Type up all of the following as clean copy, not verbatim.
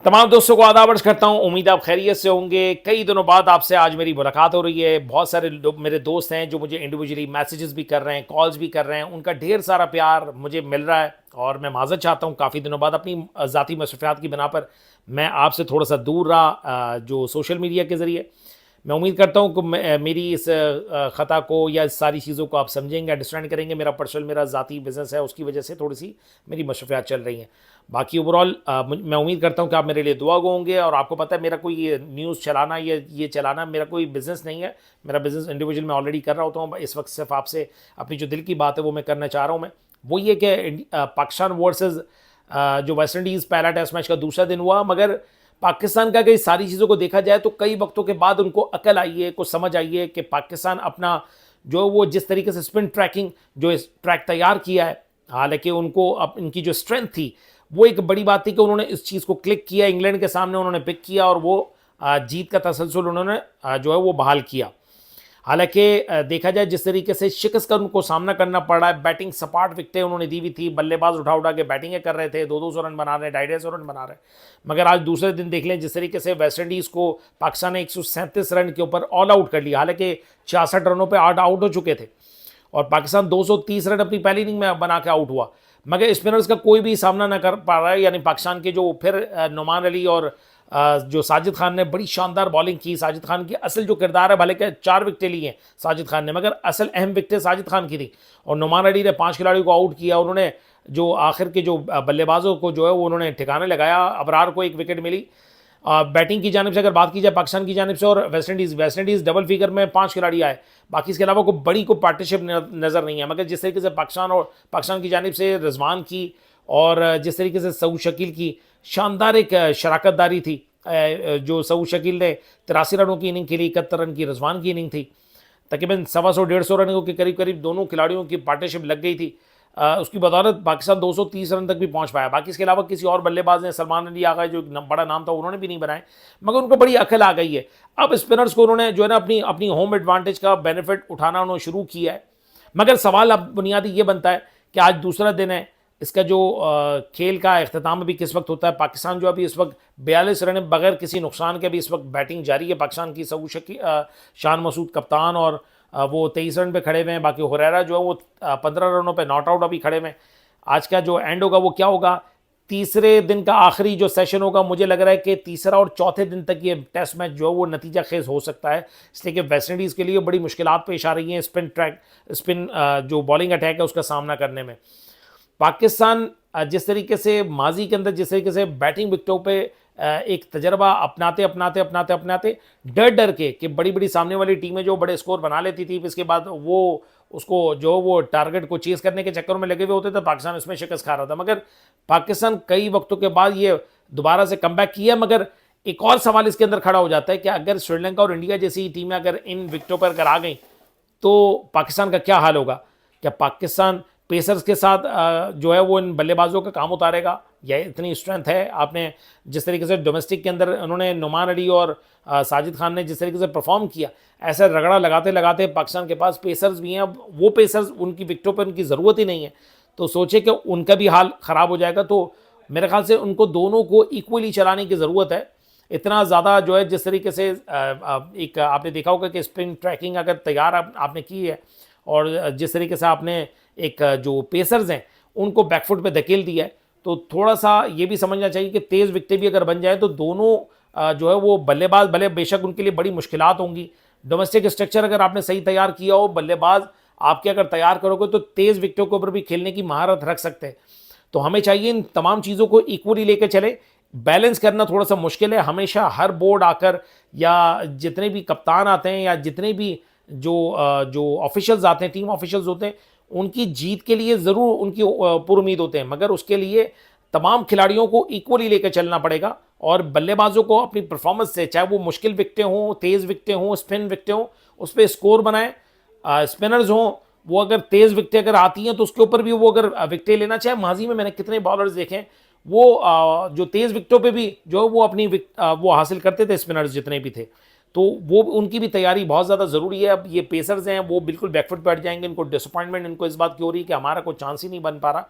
तमाम दोस्तों को आदाब अर्ज़ करता हूँ। उम्मीद आप खैरियत से होंगे। कई दिनों बाद आपसे आज मेरी मुलाकात हो रही है। बहुत सारे लोग मेरे दोस्त हैं जो मुझे इंडिविजुअली मैसेजेस भी कर रहे हैं, कॉल्स भी कर रहे हैं। उनका ढेर सारा प्यार मुझे मिल रहा है और मैं माज़रत चाहता हूँ, काफ़ी दिनों बाद अपनी ज़ाती मसरूफ़ियात की बिना पर मैं आपसे थोड़ा-सा दूर रहा जो सोशल मीडिया के ज़रिए। मैं उम्मीद करता हूँ कि मेरी इस ख़ता को या इस सारी चीज़ों को आप समझेंगे, अंडरस्टैंड करेंगे। मेरा ज़ाती बिज़नेस है, उसकी वजह से थोड़ी-सी मेरी मसरूफ़ियात चल रही हैं। बाकी ओवरऑल मैं उम्मीद करता हूँ कि आप मेरे लिए दुआ गो होंगे। और आपको पता है, मेरा कोई ये न्यूज़ चलाना या ये चलाना मेरा कोई बिज़नेस नहीं है। मेरा बिज़नेस इंडिविजुअल मैं ऑलरेडी कर रहा होता हूँ। इस वक्त सिर्फ आपसे अपनी जो दिल की बात है वो मैं करना चाह रहा हूँ। मैं वो ये कि पाकिस्तान वर्सेस जो वेस्ट इंडीज़ पहला टेस्ट मैच का दूसरा दिन हुआ, मगर पाकिस्तान का कई सारी चीज़ों को देखा जाए तो कई वक्तों के बाद उनको अकल आई है, कुछ समझ आई है कि पाकिस्तान अपना जो वो जिस तरीके से स्पिन ट्रैकिंग जो इस ट्रैक तैयार किया है, हालांकि उनको अब इनकी जो स्ट्रेंथ थी वो एक बड़ी बात थी कि उन्होंने इस चीज़ को क्लिक किया, इंग्लैंड के सामने उन्होंने पिक किया और वो जीत का तसलसल उन्होंने जो है वो बहाल किया। हालांकि देखा जाए जिस तरीके से शिकस्त का उनको सामना करना पड़ रहा है, बैटिंग सपाट विकटें उन्होंने दी हुई थी, बल्लेबाज उठा उठा के बैटिंगें कर रहे थे, 200 रन बना रहे, 250 रन बना रहे। मगर आज दूसरे दिन देख लें जिस तरीके से वेस्ट इंडीज़ को पाकिस्तान ने 137 रन के ऊपर ऑल आउट कर लिया। हालांकि 66 रनों पर 8 आउट हो चुके थे और पाकिस्तान 230 रन अपनी पहली इनिंग में बना के आउट हुआ, मगर स्पिनर्स का कोई भी सामना न कर पा रहा है। यानी पाकिस्तान के जो फिर नुमान अली और जो साजिद खान ने बड़ी शानदार बॉलिंग की। साजिद खान की असल जो किरदार है, भले के 4 विकेटें ली हैं साजिद खान ने, मगर असल अहम विकेटें साजिद खान की थी। और नुमान अली ने 5 खिलाड़ियों को आउट किया। उन्होंने जो आखिर के जो बल्लेबाजों को जो है वो उन्होंने ठिकाने लगाया। अबरार को 1 विकेट मिली। बैटिंग की जानिब से अगर बात की जाए पाकिस्तान की जानिब से और वेस्ट इंडीज़ डबल फिगर में 5 खिलाड़ी आए। बाकी इसके अलावा कोई बड़ी कोई पार्टनरशिप नज़र नहीं है, मगर जिस तरीके से पाकिस्तान की जानिब से रिजवान की और जिस तरीके से सऊद शकील की शानदार एक शराकतदारी थी। जो सऊद शकील ने 83 रनों की इनिंग खेली, 71 रन की रिजवान की इनिंग थी। तकरीबन 125-150 रनों के करीब करीब दोनों खिलाड़ियों की पार्टनरशिप लग गई थी। उसकी बदौलत पाकिस्तान 230 रन तक भी पहुंच पाया। बाकी इसके अलावा किसी और बल्लेबाज ने, सलमान अली आ गए जो बड़ा नाम था, उन्होंने भी नहीं बनाए, मगर उनको बड़ी अकल आ गई है। अब स्पिनर्स को उन्होंने जो है ना अपनी अपनी होम एडवांटेज का बेनिफिट उठाना उन्होंने शुरू किया है। मगर सवाल अब बुनियादी ये बनता है कि आज दूसरा दिन है, इसका जो खेल का अख्ताम भी किस वक्त होता है। पाकिस्तान जो अभी इस वक्त 42 रन बगैर किसी नुकसान के भी इस वक्त बैटिंग जारी है पाकिस्तान की। सऊद शकील, शान मसूद कप्तान और वो 23 रन पे खड़े हुए हैं। बाकी हुरैरा जो है वो 15 रनों पे नॉट आउट अभी खड़े हुए हैं। आज का जो एंड होगा वो क्या होगा, तीसरे दिन का आखिरी जो सेशन होगा, मुझे लग रहा है कि तीसरा और चौथे दिन तक ये टेस्ट मैच जो है वो नतीजा खेज हो सकता है। इसलिए कि वेस्ट इंडीज़ के लिए बड़ी मुश्किलात पेश आ रही हैं स्पिन जो बॉलिंग अटैक है उसका सामना करने में। पाकिस्तान जिस तरीके से माजी के अंदर जिस तरीके से बैटिंग विकेटों पे एक तजर्बा अपनाते डर डर के कि बड़ी बड़ी सामने वाली टीमें जो बड़े स्कोर बना लेती थी, इसके बाद वो उसको जो वो टारगेट को चेज़ करने के चक्कर में लगे हुए होते थे, पाकिस्तान इसमें शिकस्त खा रहा था। मगर पाकिस्तान कई वक्तों के बाद ये दोबारा से कमबैक किया। मगर एक और सवाल इसके अंदर खड़ा हो जाता है कि अगर श्रीलंका और इंडिया जैसी टीमें अगर इन विकेटों पर अगर आ गई तो पाकिस्तान का क्या हाल होगा। क्या पाकिस्तान पेसर्स के साथ जो है वो इन बल्लेबाजों का काम उतारेगा? यह इतनी स्ट्रेंथ है। आपने जिस तरीके से डोमेस्टिक के अंदर उन्होंने नुमान अली और साजिद खान ने जिस तरीके से परफॉर्म किया, ऐसा रगड़ा लगाते लगाते पाकिस्तान के पास पेसर्स भी हैं। अब वो पेसर्स उनकी विकेटों पर उनकी ज़रूरत ही नहीं है, तो सोचे कि उनका भी हाल ख़राब हो जाएगा। तो मेरे ख्याल से उनको दोनों को इक्वली चलाने की ज़रूरत है। इतना ज़्यादा जो है जिस तरीके से एक आपने देखा होगा कि स्पिन ट्रैकिंग अगर तैयार आपने की है और जिस तरीके से आपने एक जो पेसर्स हैं उनको बैकफुट पे धकेल दिया है, तो थोड़ा सा ये भी समझना चाहिए कि तेज़ विकेटें भी अगर बन जाए तो दोनों जो है वो बल्लेबाज भले बेशक उनके लिए बड़ी मुश्किलात होंगी। डोमेस्टिक स्ट्रक्चर अगर आपने सही तैयार किया हो, बल्लेबाज आपके अगर तैयार करोगे तो तेज़ विकेटों के ऊपर भी खेलने की महारत रख सकते हैं। तो हमें चाहिए इन तमाम चीज़ों को इक्वली लेकर चले। बैलेंस करना थोड़ा सा मुश्किल है। हमेशा हर बोर्ड आकर या जितने भी कप्तान आते हैं या जितने भी जो ऑफिशियल्स आते हैं, टीम ऑफिशियल्स होते हैं, उनकी जीत के लिए ज़रूर उनकी पुरुमीद होते हैं, मगर उसके लिए तमाम खिलाड़ियों को इक्वली लेकर चलना पड़ेगा और बल्लेबाजों को अपनी परफॉर्मेंस से, चाहे वो मुश्किल विकेटें हों, तेज़ विकेटें हों, स्पिन विकेटें हों, उस पर स्कोर बनाएं। स्पिनर्स हों, वो अगर तेज़ विकेटें अगर आती हैं तो उसके ऊपर भी वो अगर विकेटें लेना चाहे। माजी में मैंने कितने बॉलर्स देखे हैं वो जो तेज़ विकेटों पे भी जो वो अपनी वो हासिल करते थे, स्पिनर्स जितने भी थे, तो वो उनकी भी तैयारी बहुत ज़्यादा ज़रूरी है। अब ये पेसर्स हैं वो बिल्कुल बैकफुट बैठ जाएंगे, इनको डिसअपॉइंटमेंट इनको इस बात की हो रही है कि हमारा कोई चांस ही नहीं बन पा रहा।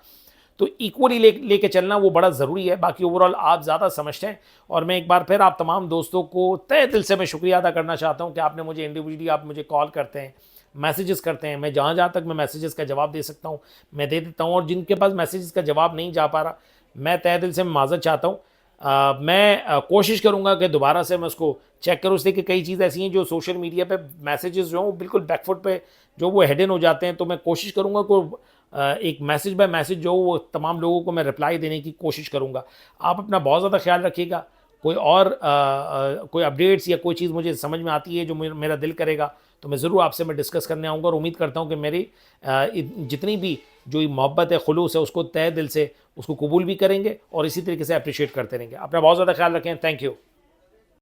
तो इक्वली लेके चलना वो बड़ा ज़रूरी है। बाकी ओवरऑल आप ज़्यादा समझते हैं, और मैं एक बार फिर आप तमाम दोस्तों को तहे दिल से मैं शुक्रिया अदा करना चाहता हूँ कि आपने मुझे इंडिविजुअली आप मुझे कॉल करते हैं, मैसेजेस करते हैं। मैं जहाँ तक मैं मैसेजेस का जवाब दे सकता हूँ मैं दे देता हूँ, और जिनके पास मैसेजेस का जवाब नहीं जा पा रहा, मैं तहे दिल से माज़रत चाहता हूँ। मैं कोशिश करूँगा कि दोबारा से मैं उसको चेक करूँ, इसलिए कि कई चीज़ ऐसी हैं जो सोशल मीडिया पे मैसेजेस जो हैं वो बिल्कुल बैकफुट पे जो वो हेड इन हो जाते हैं। तो मैं कोशिश करूँगा को एक मैसेज बाय मैसेज जो वो तमाम लोगों को मैं रिप्लाई देने की कोशिश करूँगा। आप अपना बहुत ज़्यादा ख्याल रखिएगा। कोई और कोई अपडेट्स या कोई चीज़ मुझे समझ में आती है जो मेरा दिल करेगा, तो मैं ज़रूर आपसे मैं डिस्कस करने आऊँगा, और उम्मीद करता हूँ कि मेरी जितनी भी जो ये मोहब्बत है, खुलूस है, उसको तहे दिल से उसको कबूल भी करेंगे और इसी तरीके से अप्रिशिएट करते रहेंगे। अपना बहुत ज़्यादा ख्याल रखें। Thank you.